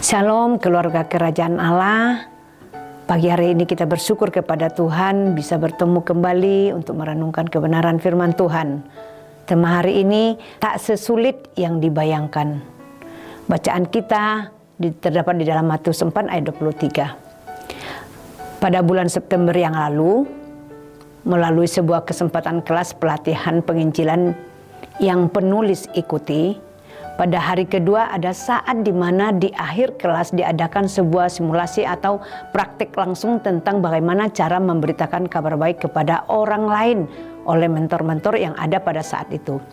Shalom keluarga kerajaan Allah. Pagi hari ini kita bersyukur kepada Tuhan bisa bertemu kembali untuk merenungkan kebenaran firman Tuhan. Tema hari ini tak sesulit yang dibayangkan. Bacaan kita terdapat di dalam Matius 4 ayat 23. Pada bulan September yang lalu, melalui sebuah kesempatan kelas pelatihan penginjilan yang penulis ikuti, pada hari kedua ada saat di mana di akhir kelas diadakan sebuah simulasi atau praktik langsung tentang bagaimana cara memberitakan kabar baik kepada orang lain oleh mentor-mentor yang ada pada saat itu.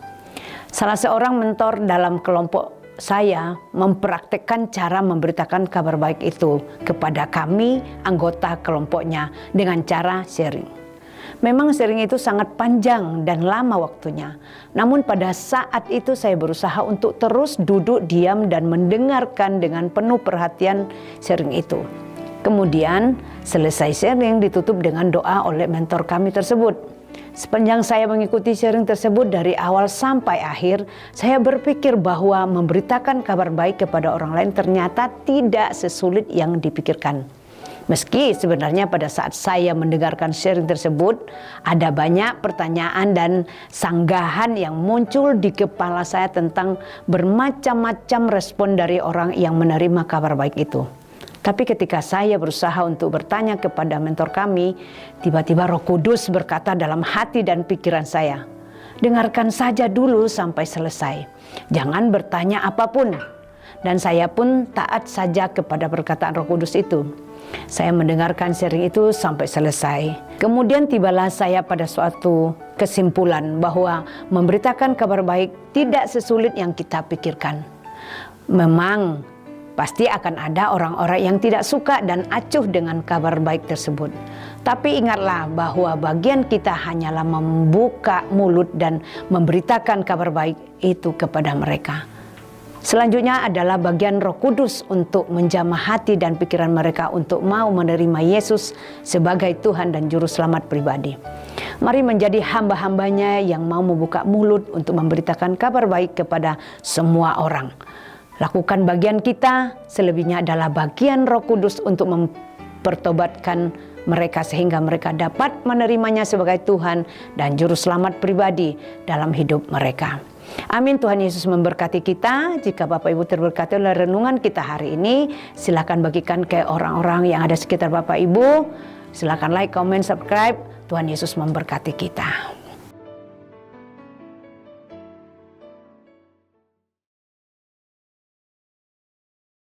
Salah seorang mentor dalam kelompok saya mempraktikkan cara memberitakan kabar baik itu kepada kami anggota kelompoknya dengan cara sharing. Memang sharing itu sangat panjang dan lama waktunya. Namun pada saat itu saya berusaha untuk terus duduk diam dan mendengarkan dengan penuh perhatian sharing itu. Kemudian selesai sharing ditutup dengan doa oleh mentor kami tersebut. Sepanjang saya mengikuti sharing tersebut dari awal sampai akhir, saya berpikir bahwa memberitakan kabar baik kepada orang lain ternyata tidak sesulit yang dipikirkan. Meski sebenarnya pada saat saya mendengarkan sharing tersebut, ada banyak pertanyaan dan sanggahan yang muncul di kepala saya tentang bermacam-macam respon dari orang yang menerima kabar baik itu. Tapi ketika saya berusaha untuk bertanya kepada mentor kami, tiba-tiba Roh Kudus berkata dalam hati dan pikiran saya, "Dengarkan saja dulu sampai selesai. Jangan bertanya apapun." Dan saya pun taat saja kepada perkataan Roh Kudus itu. Saya mendengarkan sharing itu sampai selesai. Kemudian tibalah saya pada suatu kesimpulan bahwa memberitakan kabar baik tidak sesulit yang kita pikirkan. Memang pasti akan ada orang-orang yang tidak suka dan acuh dengan kabar baik tersebut. Tapi ingatlah bahwa bagian kita hanyalah membuka mulut dan memberitakan kabar baik itu kepada mereka. Selanjutnya adalah bagian Roh Kudus untuk menjamah hati dan pikiran mereka untuk mau menerima Yesus sebagai Tuhan dan Juru Selamat pribadi. Mari menjadi hamba-hambanya yang mau membuka mulut untuk memberitakan kabar baik kepada semua orang. Lakukan bagian kita, selebihnya adalah bagian Roh Kudus untuk mempertobatkan mereka sehingga mereka dapat menerimanya sebagai Tuhan dan Juru Selamat pribadi dalam hidup mereka. Amin. Tuhan Yesus memberkati kita. Jika Bapak Ibu terberkati oleh renungan kita hari ini, silakan bagikan ke orang-orang yang ada sekitar Bapak Ibu. Silakan like, comment, subscribe. Tuhan Yesus memberkati kita.